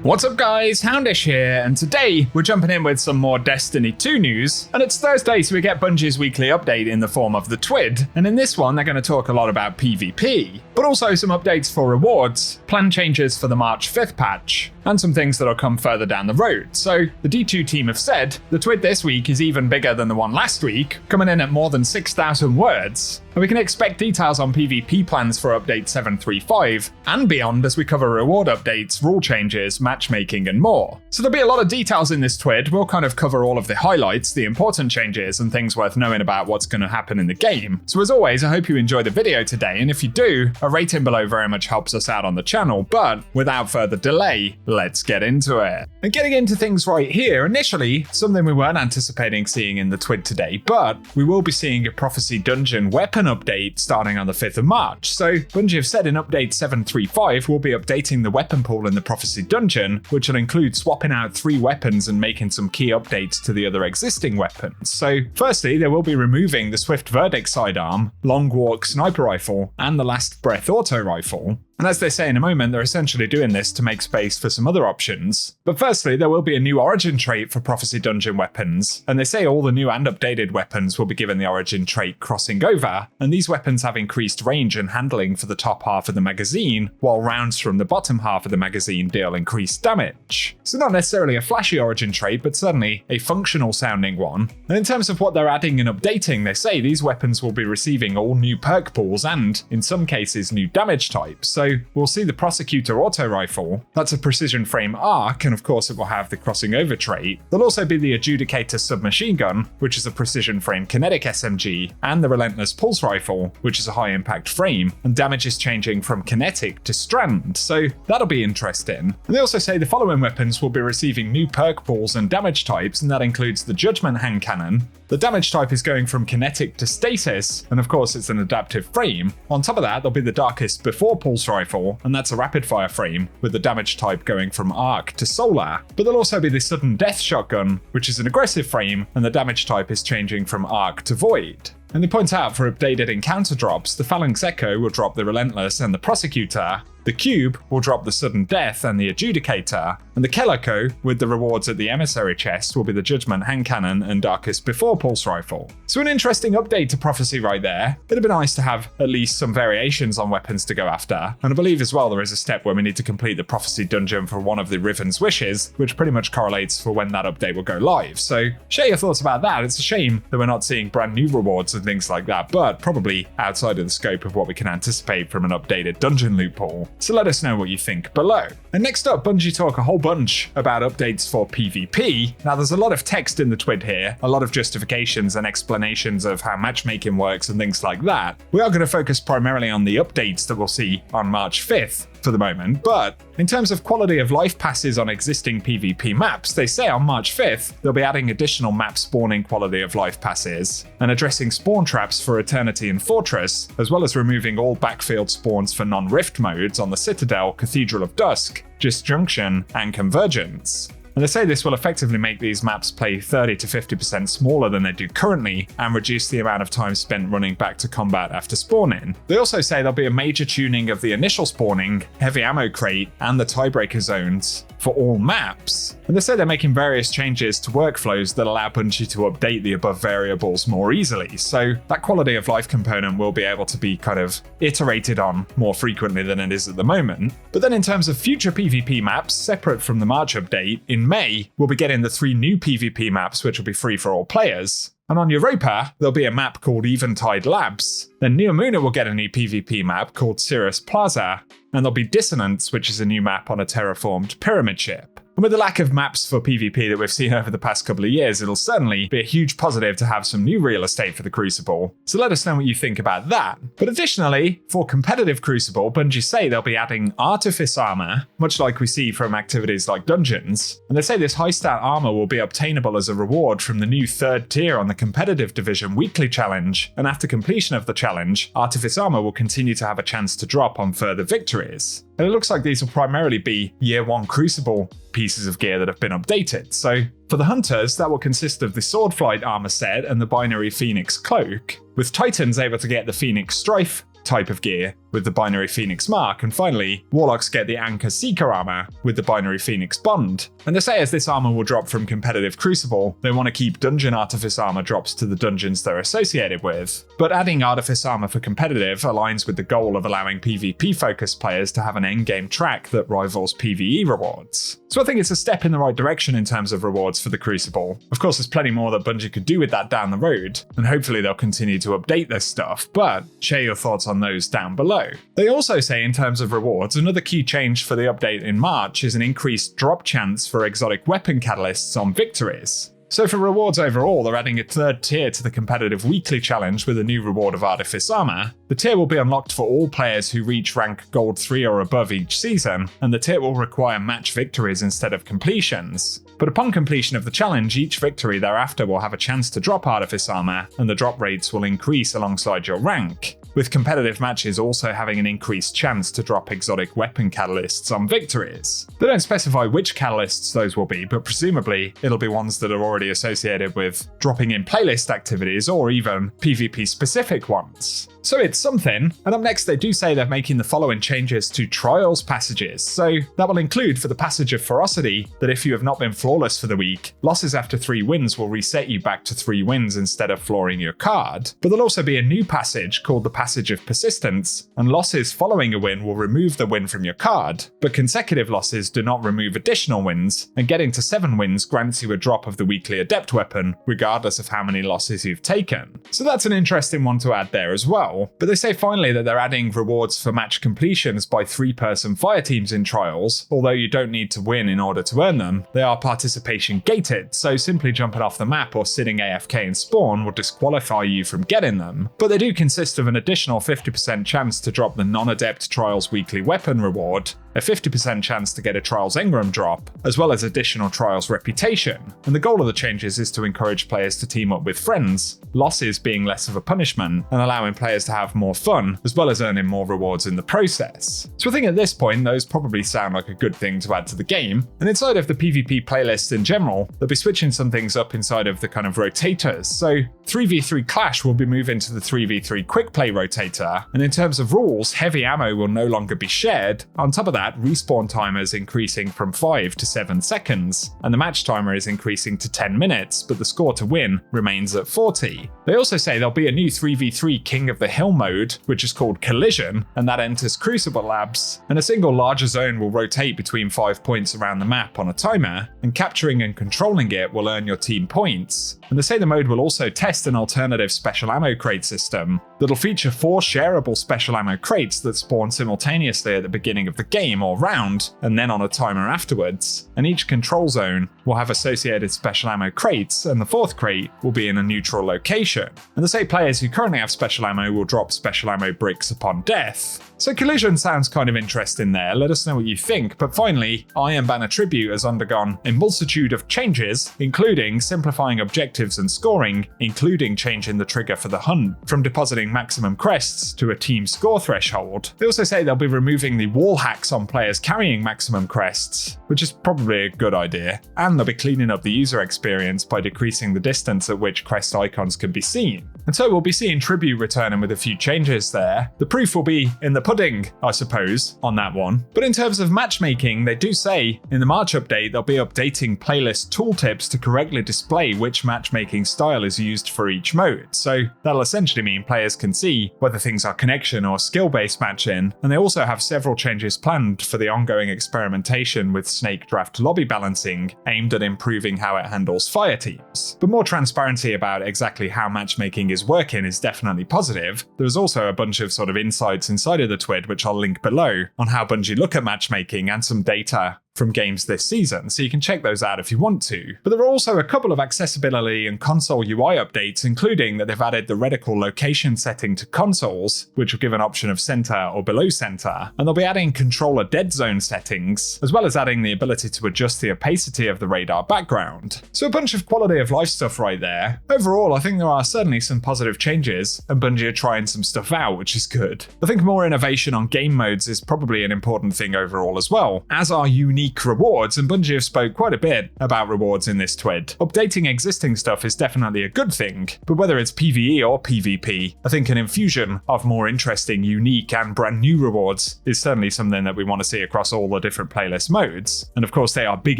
What's up guys, Houndish here, and today we're jumping in with some more Destiny 2 news, and it's Thursday so we get Bungie's weekly update in the form of the TWID, and in this one they're going to talk a lot about PvP, but also some updates for rewards, plan changes for the March 5th patch, and some things that'll come further down the road. So the D2 team have said the TWID this week is even bigger than the one last week, coming in at more than 6,000 words, and we can expect details on PvP plans for update 735 and beyond as we cover reward updates, rule changes, matchmaking and more. So there'll be a lot of details in this TWID. We'll kind of cover all of the highlights, the important changes and things worth knowing about what's going to happen in the game. So as always, I hope you enjoy the video today, and if you do, a rating below very much helps us out on the channel, but without further delay, let's get into it. And getting into things right here, initially, something we weren't anticipating seeing in the TWID today, but we will be seeing a Prophecy Dungeon weapon update starting on the 5th of March. So Bungie have said in update 735 we'll be updating the weapon pool in the Prophecy Dungeon, which will include swapping out 3 weapons and making some key updates to the other existing weapons. So firstly, they will be removing the Swift Verdict sidearm, Long Walk sniper rifle, and the Last Breath auto rifle. And as they say in a moment, they're essentially doing this to make space for some other options. But firstly, there will be a new origin trait for Prophecy Dungeon weapons, and they say all the new and updated weapons will be given the origin trait Crossing Over, and these weapons have increased range and handling for the top half of the magazine, while rounds from the bottom half of the magazine deal increased damage. So not necessarily a flashy origin trait, but certainly a functional sounding one. And in terms of what they're adding and updating, they say these weapons will be receiving all new perk pools and, in some cases, new damage types. So we'll see the Prosecutor auto rifle, that's a precision frame arc, and of course it will have the Crossing Over trait. There'll also be the Adjudicator submachine gun, which is a precision frame kinetic SMG, and the Relentless pulse rifle, which is a high impact frame, and damage is changing from kinetic to strand, so that'll be interesting. And they also say the following weapons will be receiving new perk pools and damage types, and that includes the Judgment hand cannon. The damage type is going from kinetic to stasis, and of course it's an adaptive frame. On top of that, there'll be the Darkest Before pulse rifle, and that's a rapid fire frame, with the damage type going from arc to solar. But there'll also be the Sudden Death shotgun, which is an aggressive frame, and the damage type is changing from arc to void. And they point out for updated encounter drops, the Phalanx Echo will drop the Relentless and the Prosecutor, the Cube will drop the Sudden Death and the Adjudicator, and the Kelleco, with the rewards at the Emissary chest, will be the Judgment hand cannon and Darkest Before pulse rifle. So an interesting update to Prophecy right there. It'd be nice to have at least some variations on weapons to go after, and I believe as well there is a step where we need to complete the Prophecy Dungeon for one of the Riven's wishes, which pretty much correlates for when that update will go live. So share your thoughts about that. It's a shame that we're not seeing brand new rewards and things like that, but probably outside of the scope of what we can anticipate from an updated dungeon loot pool. So let us know what you think below. And next up, Bungie talk a whole bunch about updates for PvP. Now there's a lot of text in the TWID here, a lot of justifications and explanations of how matchmaking works and things like that. We are going to focus primarily on the updates that we'll see on March 5th. For the moment, but in terms of quality of life passes on existing PvP maps, they say on March 5th they'll be adding additional map spawning quality of life passes and addressing spawn traps for Eternity and Fortress, as well as removing all backfield spawns for non-rift modes on the Citadel, Cathedral of Dusk, Disjunction, and Convergence. And they say this will effectively make these maps play 30 to 50% smaller than they do currently and reduce the amount of time spent running back to combat after spawning. They also say there'll be a major tuning of the initial spawning, heavy ammo crate, and the tiebreaker zones for all maps. And they say they're making various changes to workflows that allow Bungie to update the above variables more easily. So that quality of life component will be able to be kind of iterated on more frequently than it is at the moment. But then in terms of future PvP maps, separate from the March update, in May, we'll be getting the 3 new PvP maps, which will be free for all players. And on Europa, there'll be a map called Eventide Labs. Then Neomuna will get a new PvP map called Cirrus Plaza, and there'll be Dissonance, which is a new map on a terraformed pyramid ship. And with the lack of maps for PvP that we've seen over the past couple of years, it'll certainly be a huge positive to have some new real estate for the Crucible. So let us know what you think about that. But additionally, for competitive Crucible, Bungie say they'll be adding Artifice armor, much like we see from activities like dungeons. And they say this high stat armor will be obtainable as a reward from the new 3rd tier on the competitive division weekly challenge. And after completion of the challenge, Artifice armor will continue to have a chance to drop on further victories. And it looks like these will primarily be Year 1 Crucible pieces of gear that have been updated. So for the Hunters, that will consist of the Swordflight armor set and the Binary Phoenix cloak, with Titans able to get the Phoenix Strife, type of gear with the Binary Phoenix Mark, and finally, Warlocks get the Anchor Seeker armor with the Binary Phoenix Bond. And they say as this armor will drop from competitive Crucible, they want to keep Dungeon Artifice armor drops to the dungeons they're associated with. But adding Artifice armor for competitive aligns with the goal of allowing PvP-focused players to have an endgame track that rivals PvE rewards. So I think it's a step in the right direction in terms of rewards for the Crucible. Of course, there's plenty more that Bungie could do with that down the road, and hopefully they'll continue to update this stuff, but share your thoughts on those down below. They also say in terms of rewards, another key change for the update in March is an increased drop chance for exotic weapon catalysts on victories. So for rewards overall, they're adding a third tier to the competitive weekly challenge with a new reward of Artifice armor. The tier will be unlocked for all players who reach rank Gold 3 or above each season, and the tier will require match victories instead of completions. But upon completion of the challenge, each victory thereafter will have a chance to drop Artifice armor, and the drop rates will increase alongside your rank, with competitive matches also having an increased chance to drop exotic weapon catalysts on victories. They don't specify which catalysts those will be, but presumably it'll be ones that are already associated with dropping in playlist activities or even PvP specific ones. So it's something, and up next they do say they're making the following changes to Trials passages. So that will include for the passage of Ferocity that if you have not been flawless for the week, losses after 3 wins will reset you back to 3 wins instead of flooring your card. But there'll also be a new passage called the Passage of Persistence, and losses following a win will remove the win from your card, but consecutive losses do not remove additional wins, and getting to 7 wins grants you a drop of the weekly Adept weapon, regardless of how many losses you've taken. So that's an interesting one to add there as well. But they say finally that they're adding rewards for match completions by 3-person fire teams in Trials. Although you don't need to win in order to earn them, they are participation gated, so simply jumping off the map or sitting AFK in spawn will disqualify you from getting them. But they do consist of an additional 50% chance to drop the non-Adept Trials weekly weapon reward, a 50% chance to get a Trials Engram drop, as well as additional Trials reputation. And the goal of the changes is to encourage players to team up with friends, losses being less of a punishment, and allowing players to have more fun, as well as earning more rewards in the process. So I think at this point, those probably sound like a good thing to add to the game. And inside of the PvP playlists in general, they'll be switching some things up inside of the kind of rotators. So 3v3 Clash will be moving to the 3v3 Quick Play rotator, and in terms of rules, heavy ammo will no longer be shared. On top of that, respawn timer is increasing from 5 to 7 seconds, and the match timer is increasing to 10 minutes, but the score to win remains at 40. They also say there'll be a new 3v3 King of the Hill mode, which is called Collision, and that enters Crucible Labs, and a single larger zone will rotate between 5 points around the map on a timer, and capturing and controlling it will earn your team points. And they say the mode will also test an alternative special ammo crate system that'll feature 4 shareable special ammo crates that spawn simultaneously at the beginning of the game or round, and then on a timer afterwards. And each control zone will have associated special ammo crates, and the 4th crate will be in a neutral location. And they say players who currently have special ammo will drop special ammo bricks upon death. So Collision sounds kind of interesting there, let us know what you think. But finally, Iron Banner Tribute has undergone a multitude of changes, including simplifying objectives and scoring, including changing the trigger for the hunt from depositing maximum crests to a team score threshold. They also say they'll be removing the wall hacks on players carrying maximum crests, which is probably a good idea, and they'll be cleaning up the user experience by decreasing the distance at which crest icons can be seen. And so we'll be seeing Tribute returning with a few changes there. The proof will be in the pudding, I suppose, on that one. But in terms of matchmaking, they do say in the March update they'll be updating playlist tooltips to correctly display which matchmaking style is used for each mode. So that'll essentially mean players can see whether things are connection or skill-based matching, and they also have several changes planned for the ongoing experimentation with Snake Draft lobby balancing, aimed at improving how it handles fire teams. But more transparency about exactly how matchmaking is working is definitely positive. There's also a bunch of sort of insights inside of the TWID, which I'll link below, on how Bungie look at matchmaking and some data from games this season, so you can check those out if you want to. But there are also a couple of accessibility and console UI updates, including that they've added the reticle location setting to consoles, which will give an option of center or below center, and they'll be adding controller dead zone settings, as well as adding the ability to adjust the opacity of the radar background. So a bunch of quality of life stuff right there. Overall, I think there are certainly some positive changes, and Bungie are trying some stuff out, which is good. I think more innovation on game modes is probably an important thing overall as well, as are unique unique rewards, and Bungie have spoke quite a bit about rewards in this TWID. Updating existing stuff is definitely a good thing, but whether it's PvE or PvP, I think an infusion of more interesting, unique, and brand new rewards is certainly something that we want to see across all the different playlist modes. And of course, they are big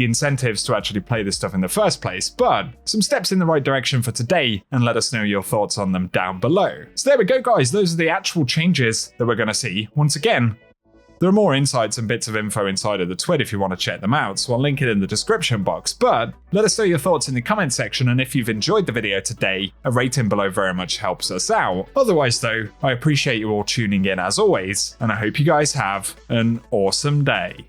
incentives to actually play this stuff in the first place, but some steps in the right direction for today, and let us know your thoughts on them down below. So there we go, guys. Those are the actual changes that we're going to see. Once again, there are more insights and bits of info inside of the TWID if you want to check them out, so I'll link it in the description box. But let us know your thoughts in the comment section, and if you've enjoyed the video today, a rating below very much helps us out. Otherwise though, I appreciate you all tuning in as always, and I hope you guys have an awesome day.